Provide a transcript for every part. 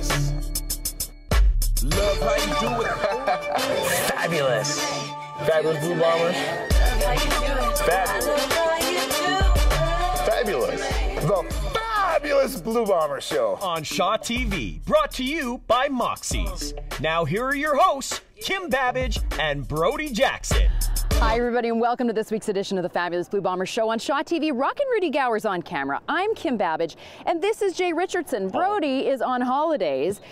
Fabulous. Love how you do it. Fabulous. Fabulous Blue Bombers. Fabulous. Fabulous. The Fabulous Blue Bomber Show. On Shaw TV, brought to you by Moxie's. Now here are your hosts, Kim Babbage and Brody Jackson. Hi everybody and welcome to this week's edition of the Fabulous Blue Bomber Show on Shaw TV. Rockin' Rudy Gower's on camera. I'm Kim Babbage and this is Jay Richardson. Brody is on holidays.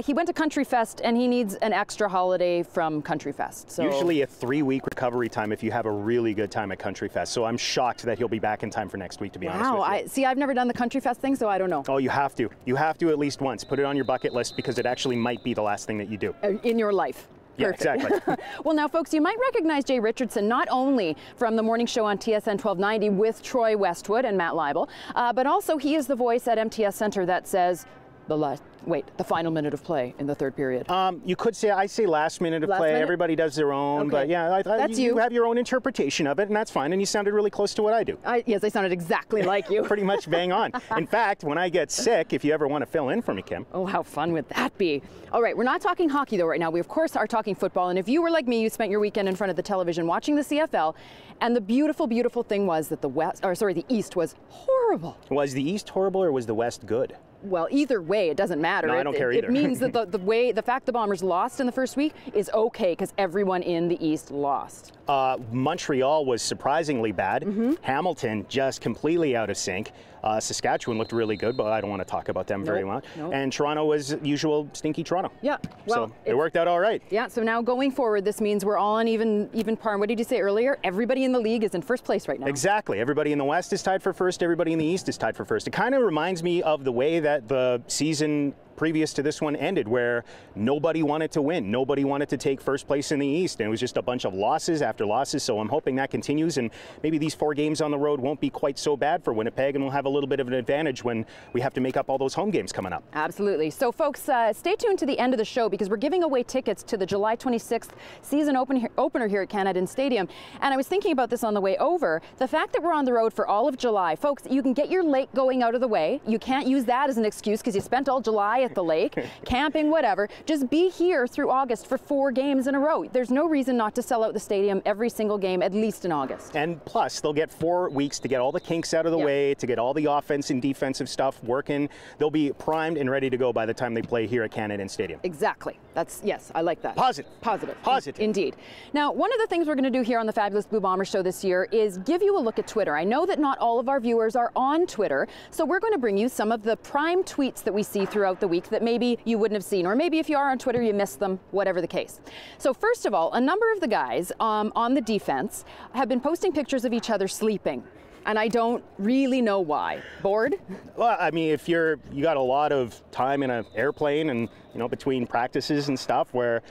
He went to Country Fest and he needs an extra holiday from Country Fest. So usually a 3-week recovery time if you have a really good time at Country Fest. So I'm shocked that he'll be back in time for next week, to be honest with you. See, I've never done the Country Fest thing, so I don't know. Oh, you have to. You have to at least once. Put it on your bucket list because it actually might be the last thing that you do. In your life. Perfect. Yeah, exactly. Well, now, folks, you might recognize Jay Richardson not only from the morning show on TSN 1290 with Troy Westwood and Matt Leibel, but also he is the voice at MTS Center that says the final minute of play in the third period. You could say, I say last minute of play. Everybody does their own, but yeah, that's you have your own interpretation of it, and that's fine, and you sounded really close to what I do. Yes, I sounded exactly like you. Pretty much bang on. In fact, when I get sick, if you ever want to fill in for me, Kim. Oh, how fun would that be? All right, we're not talking hockey, though, right now. We, of course, are talking football, and if you were like me, you spent your weekend in front of the television watching the CFL, and the beautiful, beautiful thing was that the East was horrible. Was the East horrible, or was the West good? Well, either way, it doesn't matter. No, I don't care either. It means that the fact the Bombers lost in the first week is okay because everyone in the East lost. Montreal was surprisingly bad. Hamilton just completely out of sync. Saskatchewan looked really good, but I don't want to talk about them very much. And Toronto was usual stinky Toronto. Yeah, well, so it worked out all right. Yeah, so now going forward, this means we're all on even par. What did you say earlier? Everybody in the league is in first place right now. Exactly. Everybody in the West is tied for first. Everybody in the East is tied for first. It kind of reminds me of the way that the season previous to this one ended, where nobody wanted to win. Nobody wanted to take first place in the East, and it was just a bunch of losses after losses. So I'm hoping that continues, and maybe these 4 games on the road won't be quite so bad for Winnipeg, and we'll have a little bit of an advantage when we have to make up all those home games coming up. Absolutely. So folks, stay tuned to the end of the show because we're giving away tickets to the July 26th season opener here at Canada Stadium. And I was thinking about this on the way over. The fact that we're on the road for all of July, folks, you can get your lake going out of the way. You can't use that as an excuse because you spent all July at the lake, camping, whatever. Just be here through August for 4 games in a row. There's no reason not to sell out the stadium every single game, at least in August. And plus, they'll get 4 weeks to get all the kinks out of the way, to get all the offense and defensive stuff working. They'll be primed and ready to go by the time they play here at Canada Stadium. Exactly. Yes, I like that. Positive. Positive. Positive. Indeed. Now, one of the things we're going to do here on the Fabulous Blue Bomber Show this year is give you a look at Twitter. I know that not all of our viewers are on Twitter, so we're going to bring you some of the prime tweets that we see throughout the week that maybe you wouldn't have seen, or maybe if you are on Twitter, you missed them, whatever the case. So first of all, a number of the guys on the defense have been posting pictures of each other sleeping. And I don't really know why. Bored? Well, I mean, if you got a lot of time in an airplane and, between practices and stuff where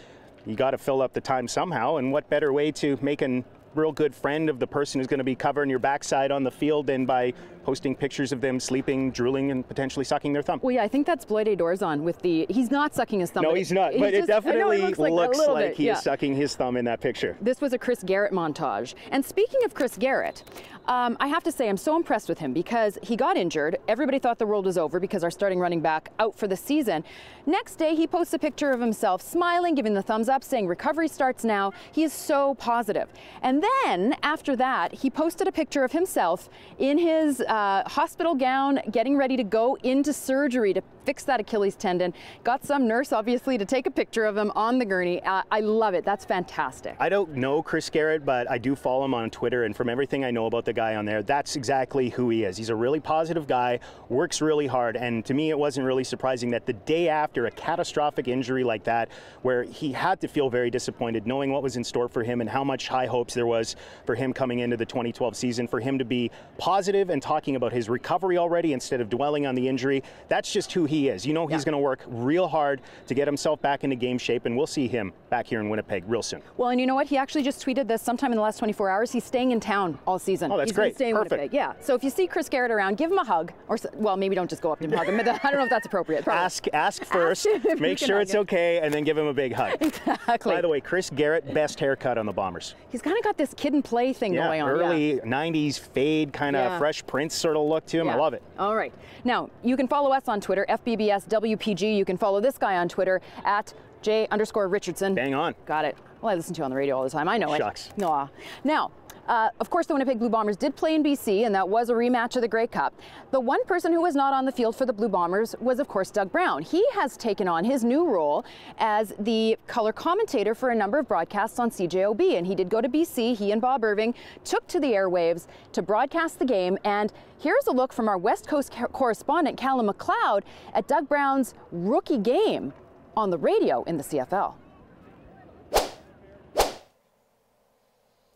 you got to fill up the time somehow, and what better way to make a real good friend of the person who's going to be covering your backside on the field than by posting pictures of them sleeping, drooling, and potentially sucking their thumb. Well, yeah, I think that's Bloide Dorzon with he's not sucking his thumb. No, he's not, but it definitely looks like he is sucking his thumb in that picture. This was a Chris Garrett montage. And speaking of Chris Garrett, I have to say I'm so impressed with him because he got injured. Everybody thought the world was over because our starting running back out for the season. Next day, he posts a picture of himself smiling, giving the thumbs up, saying recovery starts now. He is so positive. And then after that, he posted a picture of himself in his hospital gown, getting ready to go into surgery to fix that Achilles tendon. Got some nurse, obviously, to take a picture of him on the gurney. I love it. That's fantastic. I don't know Chris Garrett, but I do follow him on Twitter, and from everything I know about the guy on there, that's exactly who he is. He's a really positive guy, works really hard, and to me it wasn't really surprising that the day after a catastrophic injury like that, where he had to feel very disappointed knowing what was in store for him and how much high hopes there was for him coming into the 2012 season, for him to be positive and talking about his recovery already instead of dwelling on the injury. That's just who he is. He's going to work real hard to get himself back into game shape, and we'll see him back here in Winnipeg real soon. Well, and you know what? He actually just tweeted this sometime in the last 24 hours. He's staying in town all season. Oh, that's great. Staying in Winnipeg. Yeah. So if you see Chris Garrett around, give him a hug, or well, maybe don't just go up to him and hug him. I don't know if that's appropriate. Ask first, make sure it's okay, and then give him a big hug. Exactly. By the way, Chris Garrett, best haircut on the Bombers. He's kind of got this kid and play thing going on. Early 90s fade, kind of Fresh Prince sort of look to him. Yeah. I love it. All right. Now, you can follow us on Twitter, FBBSWPG. You can follow this guy on Twitter at J_Richardson. Bang on. Got it. Well, I listen to you on the radio all the time. I know it. Shucks. Aw. Now, of course, the Winnipeg Blue Bombers did play in BC, and that was a rematch of the Grey Cup. The one person who was not on the field for the Blue Bombers was, of course, Doug Brown. He has taken on his new role as the color commentator for a number of broadcasts on CJOB, and he did go to BC. He and Bob Irving took to the airwaves to broadcast the game, and here's a look from our West Coast correspondent, Callum McLeod, at Doug Brown's rookie game on the radio in the CFL.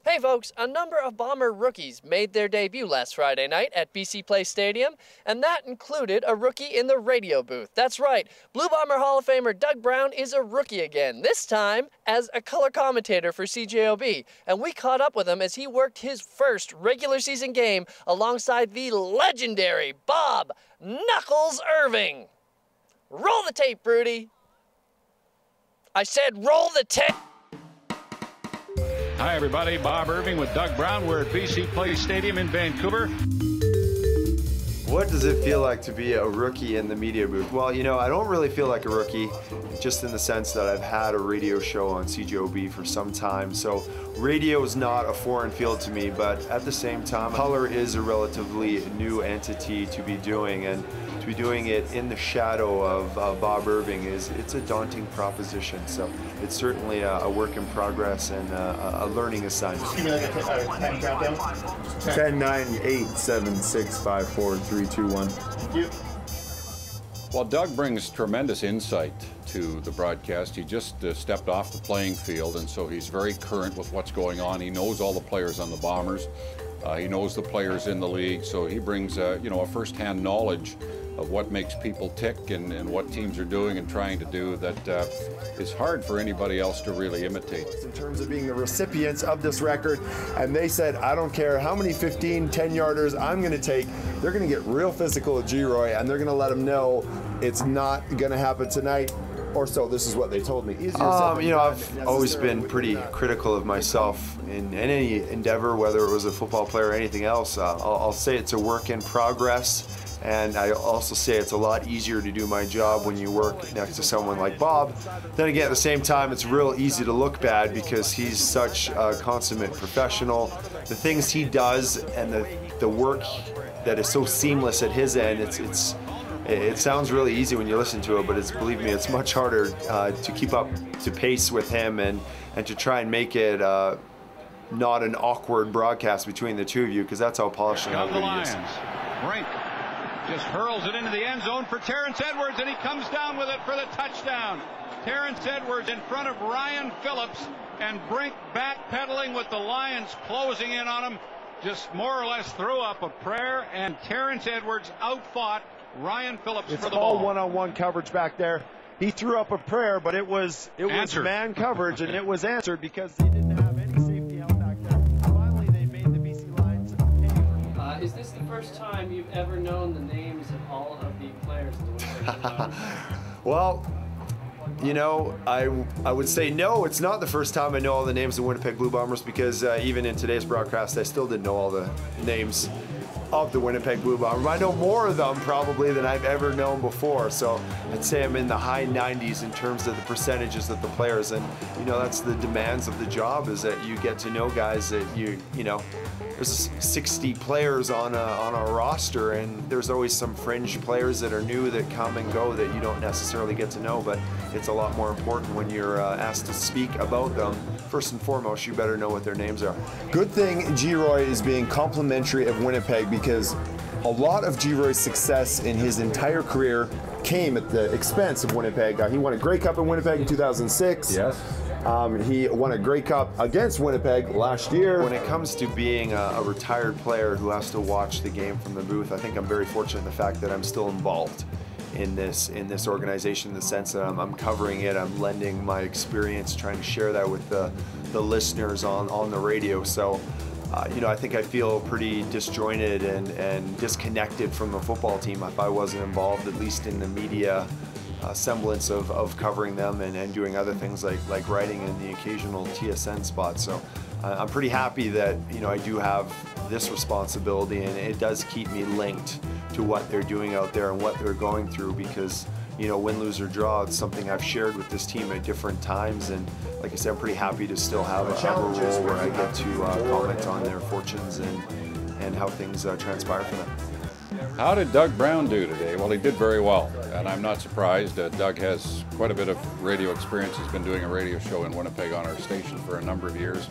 Hey folks, a number of Bomber rookies made their debut last Friday night at BC Place Stadium, and that included a rookie in the radio booth. That's right, Blue Bomber Hall of Famer Doug Brown is a rookie again, this time as a color commentator for CJOB, and we caught up with him as he worked his first regular season game alongside the legendary Bob Knuckles Irving. Roll the tape, Broody. I said roll the tape. Hi, everybody. Bob Irving with Doug Brown. We're at BC Place Stadium in Vancouver. What does it feel like to be a rookie in the media booth? Well, you know, I don't really feel like a rookie, just in the sense that I've had a radio show on CJOB for some time. So radio is not a foreign field to me, but at the same time, color is a relatively new entity to be doing, and to be doing it in the shadow of Bob Irving it's a daunting proposition. So it's certainly a work in progress and a learning assignment. Give me like a 10 countdown. 10, 9, 8, 7, 6, 5, 4, 3, 2, 1. Thank you. Well, Doug brings tremendous insight to the broadcast. He just stepped off the playing field, and so he's very current with what's going on. He knows all the players on the Bombers. He knows the players in the league, so he brings you know, a first-hand knowledge of what makes people tick and what teams are doing and trying to do that is hard for anybody else to really imitate. In terms of being the recipients of this record, and they said, I don't care how many 15, 10-yarders I'm going to take, they're going to get real physical at G-Roy, and they're going to let them know it's not going to happen tonight. Or so this is what they told me. You know, I've always been pretty critical of myself in any endeavor, whether it was a football player or anything else. I'll say it's a work in progress, and I also say it's a lot easier to do my job when you work next to someone like Bob. Then again, at the same time, it's real easy to look bad because he's such a consummate professional. The things he does and the work that is so seamless at his end, it sounds really easy when you listen to it, but believe me, it's much harder to keep up to pace with him and to try and make it not an awkward broadcast between the two of you, because that's how polished and how good he is. Brink just hurls it into the end zone for Terrence Edwards, and he comes down with it for the touchdown. Terrence Edwards in front of Ryan Phillips, and Brink backpedaling with the Lions closing in on him. Just more or less threw up a prayer, and Terrence Edwards outfought Ryan Phillips for the ball. It's all one-on-one coverage back there. He threw up a prayer, but it was man coverage, and it was answered because he didn't have any safety out back there. Finally, they made the BC Lions pay. Is this the first time you've ever known the names of all of the players in the Winnipeg Blue Bombers? Well, you know, I would say no, it's not the first time I know all the names of Winnipeg Blue Bombers, because even in today's broadcast, I still didn't know all the names of the Winnipeg Blue Bombers. I know more of them probably than I've ever known before, so I'd say I'm in the high 90s in terms of the percentages of the players, and you know, that's the demands of the job, is that you get to know guys that you know, there's 60 players on a roster, and there's always some fringe players that are new that come and go that you don't necessarily get to know, but it's a lot more important when you're asked to speak about them. First and foremost, you better know what their names are. Good thing G-Roy is being complimentary of Winnipeg, because a lot of G-Roy's success in his entire career came at the expense of Winnipeg. He won a Grey Cup in Winnipeg in 2006. Yes. He won a Grey Cup against Winnipeg last year. When it comes to being a retired player who has to watch the game from the booth, I think I'm very fortunate in the fact that I'm still involved in this organization, in the sense that I'm covering it, I'm lending my experience, trying to share that with the listeners on the radio. So, you know, I think I feel pretty disjointed and disconnected from the football team if I wasn't involved, at least in the media semblance of covering them and doing other things like writing in the occasional TSN spot. So I'm pretty happy that, you know, I do have this responsibility, and it does keep me linked to what they're doing out there and what they're going through, because, you know, win, lose, or draw, it's something I've shared with this team at different times, and like I said, I'm pretty happy to still have a role where I get to comment on their fortunes and how things transpire for them. How did Doug Brown do today? Well, he did very well, and I'm not surprised. Doug has quite a bit of radio experience. He's been doing a radio show in Winnipeg on our station for a number of years.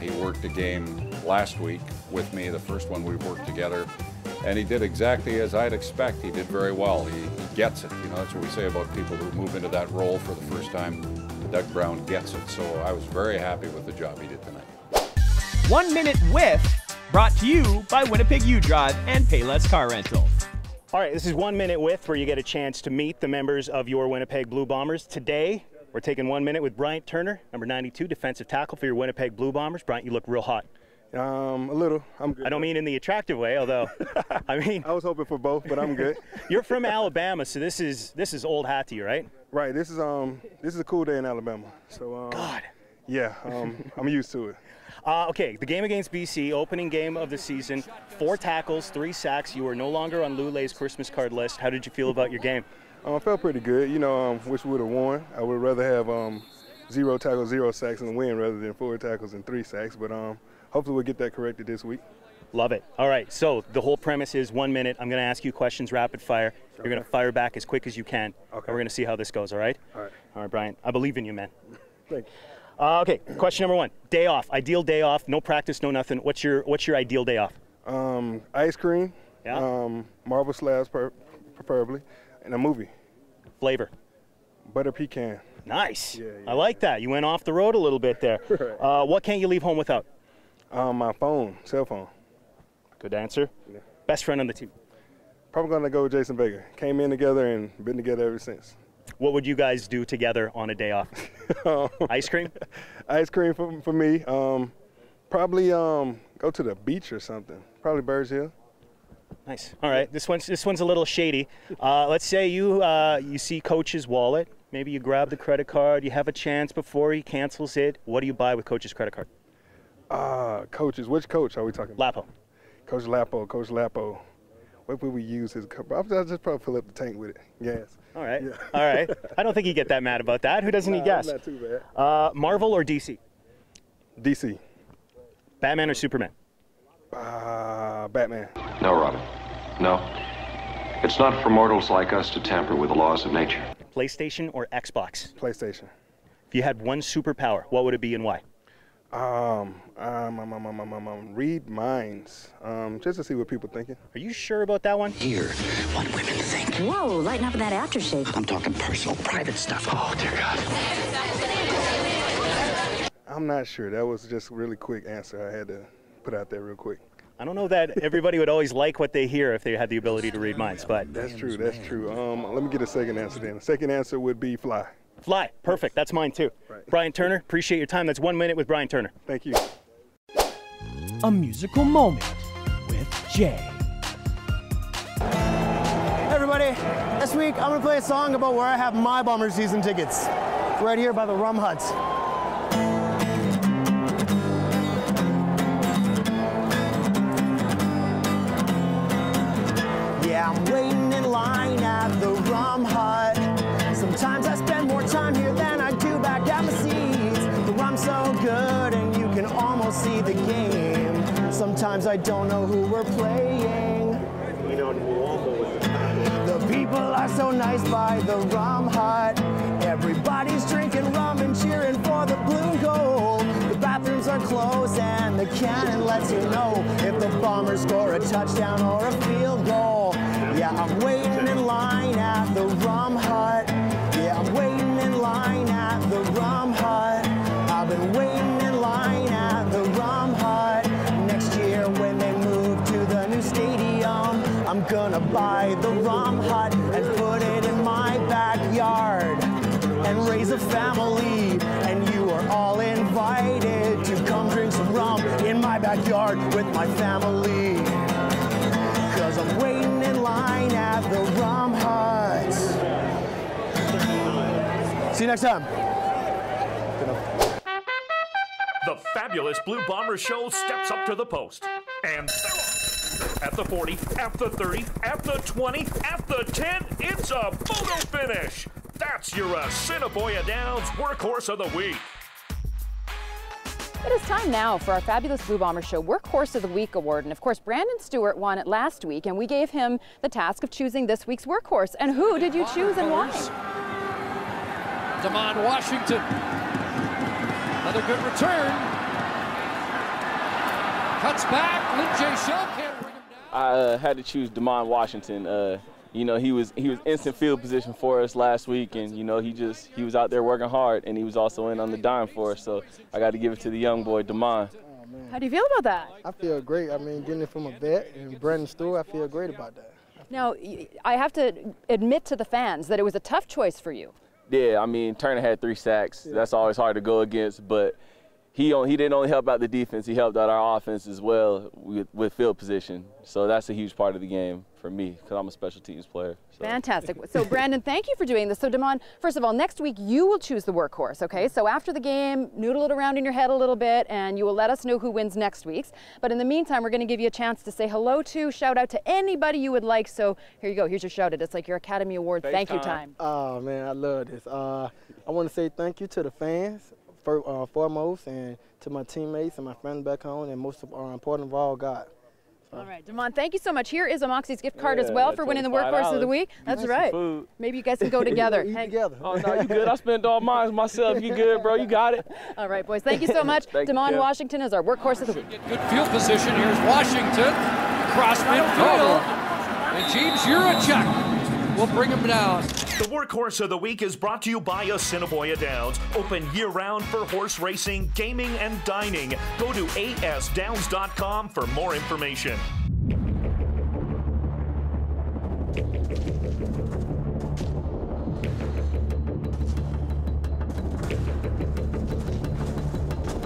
He worked a game last week with me, the first one we worked together, and he did exactly as I'd expect. He did very well. He gets it. You know, that's what we say about people who move into that role for the first time. Doug Brown gets it, so I was very happy with the job he did tonight. 1 Minute With, brought to you by Winnipeg U-Drive and Payless Car Rentals. All right, this is 1 Minute With, where you get a chance to meet the members of your Winnipeg Blue Bombers. Today, we're taking 1 minute with Bryant Turner, number 92, defensive tackle for your Winnipeg Blue Bombers. Bryant, you look real hot. A little. I'm good. I don't mean in the attractive way, although, I mean... I was hoping for both, but I'm good. You're from Alabama, so this is old hat to you, right? Right. This is a cool day in Alabama. So God. Yeah, I'm used to it. Okay, the game against BC, opening game of the season, 4 tackles, 3 sacks. You were no longer on Lulay's Christmas card list. How did you feel about your game? I felt pretty good. You know, wish we would have won. I would rather have 0 tackles, 0 sacks and win rather than 4 tackles and 3 sacks. But hopefully we'll get that corrected this week. Love it. All right, so the whole premise is 1 minute. I'm going to ask you questions rapid fire. You're going to fire back as quick as you can. Okay. And we're going to see how this goes, all right? All right. All right, Bryant. I believe in you, man. Thank you. Okay, question number 1. Day off. Ideal day off. No practice, no nothing. What's your ideal day off? Ice cream. Yeah. Marble slabs, preferably, and a movie. Flavor. Butter pecan. Nice. Yeah. I like that. You went off the road a little bit there. Right. What can't you leave home without? My phone, cell phone. Good answer. Yeah. Best friend on the team? Probably going to go with Jason Baker. Came in together and been together ever since. What would you guys do together on a day off? Ice cream? Ice cream for me. Probably go to the beach or something. Probably Birds Hill. Nice. All right. This one's a little shady. Let's say you see Coach's wallet. Maybe you grab the credit card. You have a chance before he cancels it. What do you buy with Coach's credit card? Coaches. Which coach are we talking about? Lapo. Coach Lapo. Coach Lapo. What would we use his cup? I'll just probably fill up the tank with it. Gas. All right. Yeah. All right. I don't think he'd get that mad about that. Who doesn't need gas? Not too bad. Marvel or DC? DC. Batman or Superman? Batman. No, Robin. No. It's not for mortals like us to tamper with the laws of nature. PlayStation or Xbox? PlayStation. If you had one superpower, what would it be and why? Read minds. Just to see what people are thinking. Are you sure about that one? Hear what women think. Whoa, lighten up with that aftershave. I'm talking personal, private stuff. Oh, dear God. I'm not sure. That was just a really quick answer I had to put out there real quick. I don't know that everybody would always like what they hear if they had the ability to read minds, but... That's true, that's true. Let me get a second answer then. The second answer would be fly. Fly. Perfect. That's mine too. Right. Bryant Turner, appreciate your time. That's 1 minute with Bryant Turner. Thank you. A musical moment with Jay. Hey everybody, this week I'm going to play a song about where I have my Bomber season tickets. Right here by the Rum Huts. Yeah, I'm waiting in line at the Rum Hut. Sometimes I spend more time here than I do back at my seats. The rum's so good and you can almost see the game. Sometimes I don't know who we're playing. The people are so nice by the Rum Hut. Everybody's drinking rum and cheering for the blue and gold. The bathrooms are closed and the cannon lets you know if the Bombers score a touchdown or a field goal. Yeah, I'm waiting in line at the Rum Hut. Yeah, I'm waiting in line at the Rum Hut. I've been waiting in line at the Rum Hut. Next year when they move to the new stadium, I'm gonna buy the Rum Hut and put it in my backyard and raise a family. And you are all invited to come drink some rum in my backyard with my family. 'Cause I'm waiting in line at the Rum Hut. See you next time. The fabulous Blue Bomber show steps up to the post. And they're off. At the 40, at the 30, at the 20, at the 10, it's a photo finish. That's your Assiniboia Downs Workhorse of the Week. It is time now for our fabulous Blue Bomber Show Workhorse of the Week award. And of course, Brandon Stewart won it last week, and we gave him the task of choosing this week's workhorse. And who did you choose and why? Damon Washington. Another good return. Cuts back. Lin J. can't bring him down. I had to choose Damon Washington. You know, he was instant field position for us last week, and you know, he was out there working hard, and he was also in on the dime for us. So I got to give it to the young boy, Damon. How do you feel about that? I feel great. I mean, getting it from a vet and Brandon Stewart, I feel great about that. Now, I have to admit to the fans that it was a tough choice for you. Yeah, I mean, Turner had 3 sacks. Yeah. That's always hard to go against, but he didn't only help out the defense, he helped out our offense as well with field position. So that's a huge part of the game for me, because I'm a special teams player. So. Fantastic. So Brandon, thank you for doing this. So Damon, first of all, next week you will choose the workhorse, okay? So after the game, noodle it around in your head a little bit, and you will let us know who wins next week's. But in the meantime, we're going to give you a chance to say hello to, shout out to anybody you would like. So here you go. Here's your shout out. It's like your Academy Award thank you time. Oh, man, I love this. I want to say thank you to the fans, foremost, and to my teammates and my friends back home, and most important of all, God. All right, Damon, thank you so much. Here is a Moxie's gift card as well for winning the Workhorse of the Week. That's right. Maybe you guys can go together. Together. Oh, no, you good. I spent all mine myself. You good, bro. You got it. All right, boys. Thank you so much. Damon Washington is our Workhorse of the Week. Good field position. Here's Washington. Cross midfield. And James Juracek will bring him down. The Workhorse of the Week is brought to you by Assiniboia Downs. Open year-round for horse racing, gaming, and dining. Go to asdowns.com for more information.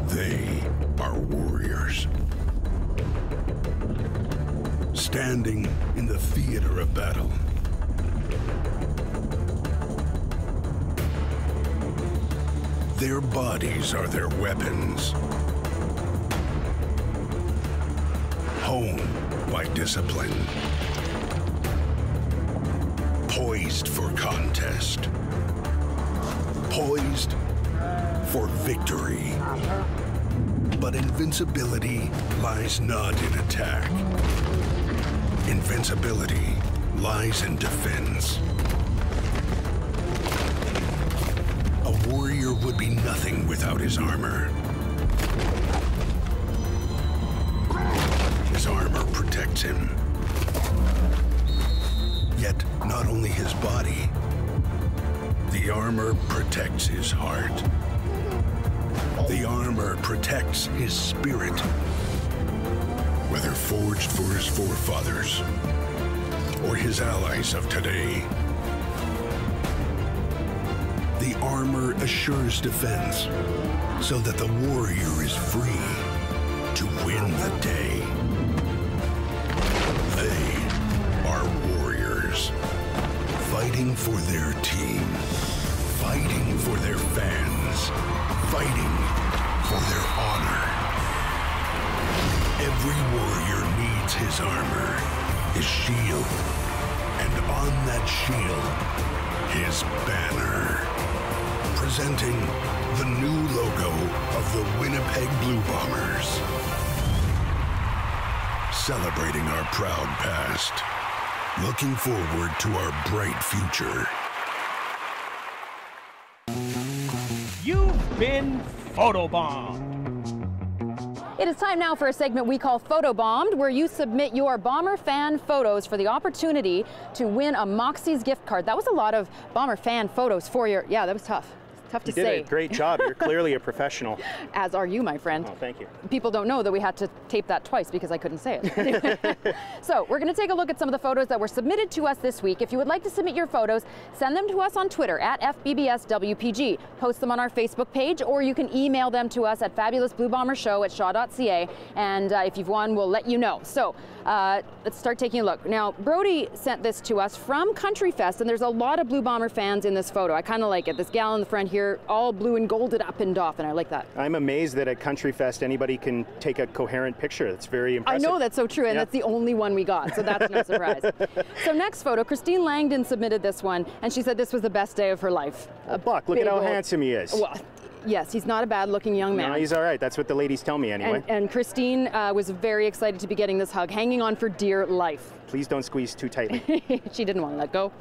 They are warriors. Standing in the theater of battle. Their bodies are their weapons. Honed by discipline. Poised for contest. Poised for victory. But invincibility lies not in attack. Invincibility lies in defense. A warrior would be nothing without his armor. His armor protects him. Yet, not only his body, the armor protects his heart. The armor protects his spirit. Whether forged for his forefathers or his allies of today, the armor assures defense so that the warrior is free to win the day. They are warriors, fighting for their team, fighting for their fans, fighting for their honor. Every warrior needs his armor, his shield, and on that shield, his banner. Presenting the new logo of the Winnipeg Blue Bombers. Celebrating our proud past. Looking forward to our bright future. You've been photobombed. It is time now for a segment we call Photobombed, where you submit your Bomber fan photos for the opportunity to win a Moxie's gift card. That was a lot of Bomber fan photos for your, yeah, that was tough. Tough to say. You did a great job. You're clearly a professional. As are you, my friend. Oh, thank you. People don't know that we had to tape that twice because I couldn't say it. So we're going to take a look at some of the photos that were submitted to us this week. If you would like to submit your photos, send them to us on Twitter at FBBSWPG. Post them on our Facebook page, or you can email them to us at fabulousbluebombershow@shaw.ca. And if you've won, we'll let you know. So let's start taking a look. Now, Brody sent this to us from Country Fest, and there's a lot of Blue Bomber fans in this photo. I kind of like it. This gal in the front here you're all blue and golded up and off, and I like that. I'm amazed that at Country Fest anybody can take a coherent picture. That's very impressive. I know, that's so true, and that's the only one we got, so that's no surprise. So next photo, Christine Langdon submitted this one, and she said this was the best day of her life. Buck, look at how handsome he is. Well, yes, he's not a bad-looking young man. No, he's all right. That's what the ladies tell me anyway. And Christine was very excited to be getting this hug, hanging on for dear life. Please don't squeeze too tightly. She didn't want to let go.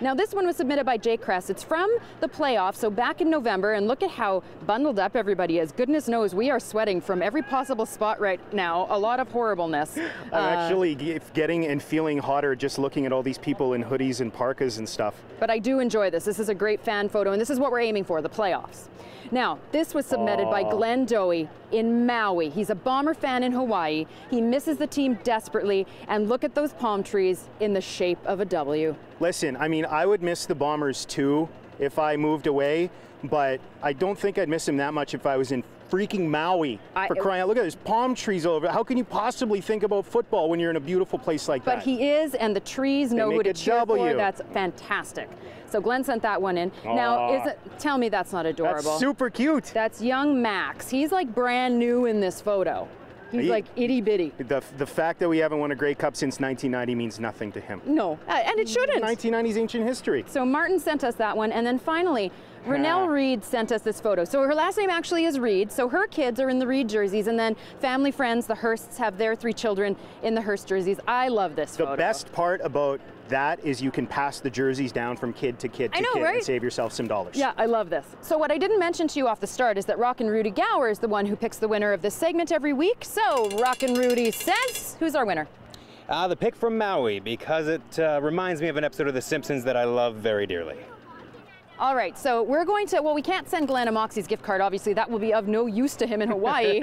Now this one was submitted by Jay Kress. It's from the playoffs, so back in November, and look at how bundled up everybody is. Goodness knows we are sweating from every possible spot right now. A lot of horribleness. I'm actually getting and feeling hotter just looking at all these people in hoodies and parkas and stuff. But I do enjoy this. This is a great fan photo, and this is what we're aiming for, the playoffs. Now, this was submitted by Glenn Doey in Maui. He's a Bomber fan in Hawaii. He misses the team desperately, and look at those palm trees in the shape of a W. Listen, I mean, I would miss the Bombers too if I moved away, but I don't think I'd miss them that much if I was in freaking Maui, for crying out. Look at there's palm trees all over. How can you possibly think about football when you're in a beautiful place like that? But he is, and the trees know who to cheer for. That's fantastic. So Glenn sent that one in. Now, tell me that's not adorable. That's super cute. That's young Max. He's like brand new in this photo. He's like itty bitty. The fact that we haven't won a Grey Cup since 1990 means nothing to him. No, and it shouldn't. 1990's ancient history. So Martin sent us that one, and then finally, Renelle Reed sent us this photo. So her last name actually is Reed, so her kids are in the Reed jerseys, and then family friends, the Hursts, have their 3 children in the Hurst jerseys. I love this photo. The best part about that is you can pass the jerseys down from kid to kid to kid and save yourself some dollars. Yeah, I love this. So what I didn't mention to you off the start is that Rockin' Rudy Gower is the one who picks the winner of this segment every week. So Rockin' Rudy says, who's our winner? The pick from Maui, because it reminds me of an episode of The Simpsons that I love very dearly. All right, so we're going to, well, we can't send Glenn a Moxie's gift card. Obviously, that will be of no use to him in Hawaii,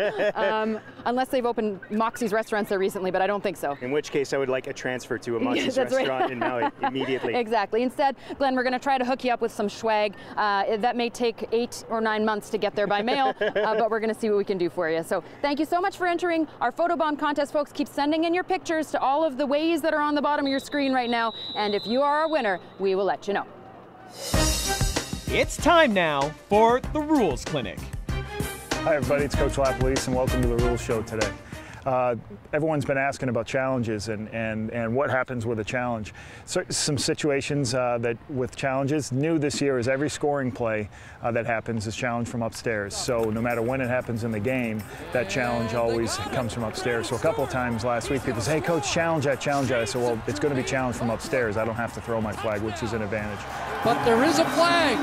unless they've opened Moxie's restaurants there recently, but I don't think so. In which case, I would like a transfer to a Moxie's restaurant in Maui immediately. Exactly. Instead, Glenn, we're going to try to hook you up with some swag. That may take 8 or 9 months to get there by mail, but we're going to see what we can do for you. So thank you so much for entering our Photobomb contest, folks. Keep sending in your pictures to all of the ways that are on the bottom of your screen right now, and if you are a winner, we will let you know. It's time now for the Rules Clinic. Hi everybody, it's Coach Lapalisse and welcome to the Rules Show today. Everyone's been asking about challenges and what happens with a challenge. So, some situations that with challenges, new this year is every scoring play that happens is challenged from upstairs. So no matter when it happens in the game, that challenge always comes from upstairs. So a couple of times last week people say, hey coach, challenge that, challenge that. I said, well, it's going to be challenged from upstairs. I don't have to throw my flag, which is an advantage. But there is a flag.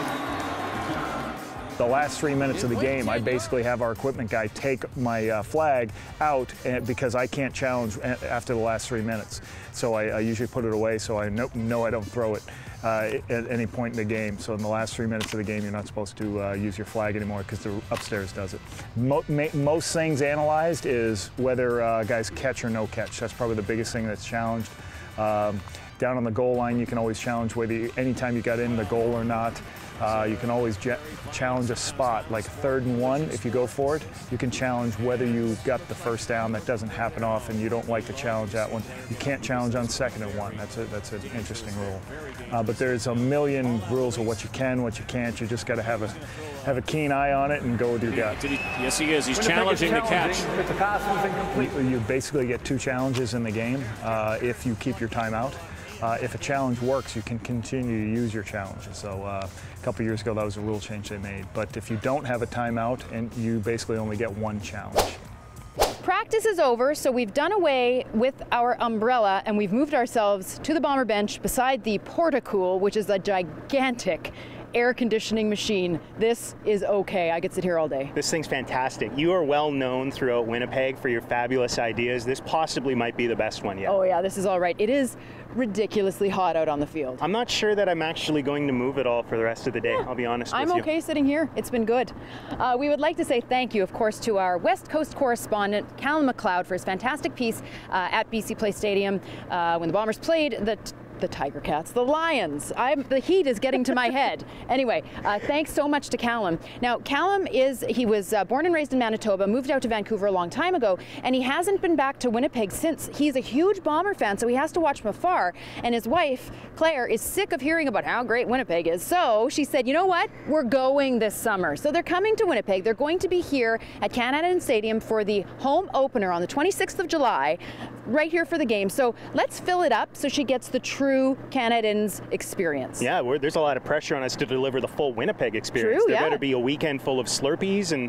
The last 3 minutes of the game, I basically have our equipment guy take my flag out because I can't challenge after the last 3 minutes. So I usually put it away so I know I don't throw it at any point in the game. So in the last 3 minutes of the game, you're not supposed to use your flag anymore because the upstairs does it. Most things analyzed is whether guys catch or no catch. That's probably the biggest thing that's challenged. Down on the goal line, you can always challenge whether anytime you got in the goal or not. You can always challenge a spot, like 3rd and 1, if you go for it. You can challenge whether you got the first down. That doesn't happen often. You don't like to challenge that one. You can't challenge on 2nd and 1. That's an interesting rule. But there's a million rules of what you can, what you can't. You just got to have a keen eye on it and go with your gut. Yes, he is. He's challenging the catch. If the pass was incomplete. You basically get 2 challenges in the game if you keep your timeout. If a challenge works, you can continue to use your challenges. So a couple years ago, that was a rule change they made. But if you don't have a timeout, and you basically only get 1 challenge. Practice is over, so we've done away with our umbrella and we've moved ourselves to the Bomber bench beside the Portacool, which is a gigantic air conditioning machine. This is okay. I could sit here all day. This thing's fantastic. You are well known throughout Winnipeg for your fabulous ideas. This possibly might be the best one yet. Oh yeah, this is all right. It is ridiculously hot out on the field. I'm not sure that I'm actually going to move it all for the rest of the day. I'll be honest with you. I'm okay sitting here. It's been good. We would like to say thank you, of course, to our West Coast correspondent, Callum McLeod, for his fantastic piece at BC Place Stadium when the Bombers played the the Tiger Cats, the Lions. The heat is getting to my head. Anyway, thanks so much to Callum. Now, Callum he was born and raised in Manitoba, moved out to Vancouver a long time ago, and he hasn't been back to Winnipeg since. He's a huge Bomber fan, so he has to watch from afar. And his wife, Claire, is sick of hearing about how great Winnipeg is. So she said, you know what? We're going this summer. So they're coming to Winnipeg. They're going to be here at Canada Stadium for the home opener on the 26th of July, right here for the game. So let's fill it up so she gets the true Canadians experience. Yeah, there's a lot of pressure on us to deliver the full Winnipeg experience. True, There better be a weekend full of Slurpees, and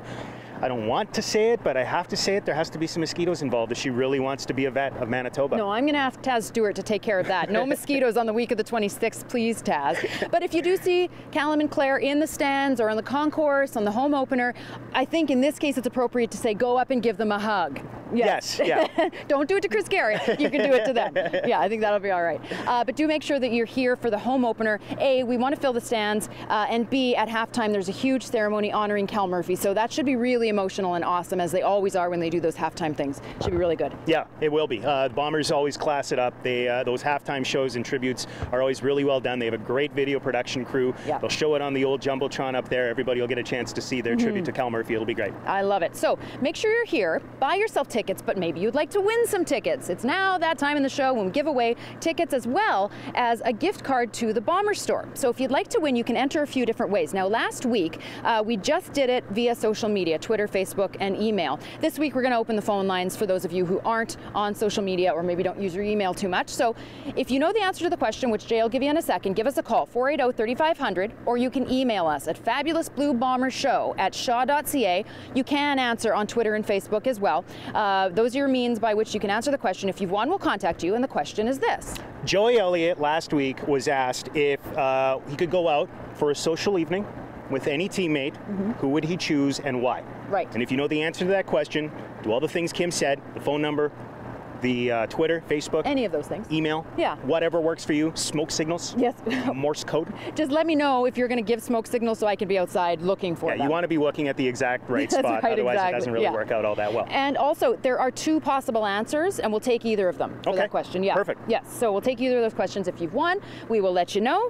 I don't want to say it, but I have to say it. There has to be some mosquitoes involved if she really wants to be a vet of Manitoba. No, I'm going to ask Taz Stewart to take care of that. No mosquitoes on the week of the 26th, please, Taz. But if you do see Callum and Claire in the stands or in the concourse on the home opener, I think in this case it's appropriate to say go up and give them a hug. Yes, yeah. Don't do it to Chris Garrett. You can do it to them. Yeah, I think that'll be all right. But do make sure that you're here for the home opener. A, we want to fill the stands, and B, at halftime there's a huge ceremony honoring Cal Murphy. So that should be really emotional and awesome, as they always are when they do those halftime things. Should be really good. Yeah, it will be. The Bombers always class it up. Those halftime shows and tributes are always really well done. They have a great video production crew. Yeah. They'll show it on the old Jumbotron up there. Everybody will get a chance to see their tribute to Cal Murphy. It'll be great. I love it. So make sure you're here. Buy yourself tickets, but maybe you'd like to win some tickets. It's now that time in the show when we give away tickets as well as a gift card to the Bomber store. So if you'd like to win, you can enter a few different ways. Now, last week, we just did it via social media, Twitter, Facebook, and email. This week, we're going to open the phone lines for those of you who aren't on social media or maybe don't use your email too much. So if you know the answer to the question, which Jay will give you in a second, give us a call, 480-3500, or you can email us at fabulousbluebombershow@shaw.ca. You can answer on Twitter and Facebook as well. Those are your means by which you can answer the question. If you've won, we'll contact you, and the question is this. Joey Elliott last week was asked if he could go out for a social evening with any teammate, who would he choose and why? Right. And if you know the answer to that question, do all the things Kim said, the phone number, the Twitter, Facebook. Any of those things. Email. Yeah. Whatever works for you. Smoke signals. Yes. Morse code. Just let me know if you're going to give smoke signals so I can be outside looking for them. Yeah, you want to be looking at the exact right spot. Right, otherwise exactly. it doesn't really work out all that well. And also, there are two possible answers, and we'll take either of them for that question. Yeah. Perfect. Yes, so we'll take either of those questions. If you've won, we will let you know.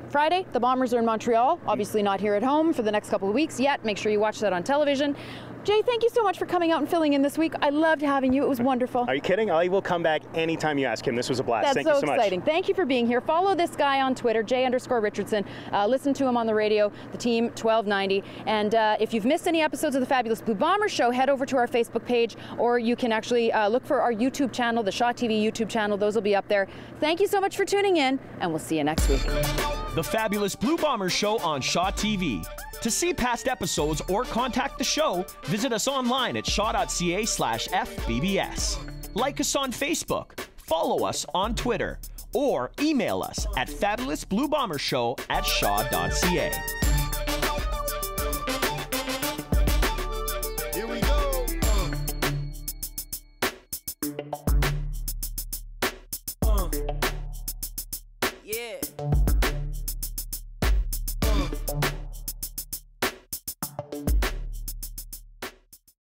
Friday, the Bombers are in Montreal, obviously not here at home for the next couple of weeks yet. Make sure you watch that on television. Jay, thank you so much for coming out and filling in this week. I loved having you. It was wonderful. Are you kidding? I will come back anytime you ask him. This was a blast. Thank you so much. That's so exciting. Thank you for being here. Follow this guy on Twitter, Jay_Richardson. Listen to him on the radio, the team 1290. And if you've missed any episodes of the Fabulous Blue Bomber Show, head over to our Facebook page, or you can actually look for our YouTube channel, the Shaw TV YouTube channel. Those will be up there. Thank you so much for tuning in, and we'll see you next week. The Fabulous Blue Bomber Show on Shaw TV. To see past episodes or contact the show, visit us online at shaw.ca/FBBS. Like us on Facebook, follow us on Twitter, or email us at fabulousbluebombershow@shaw.ca.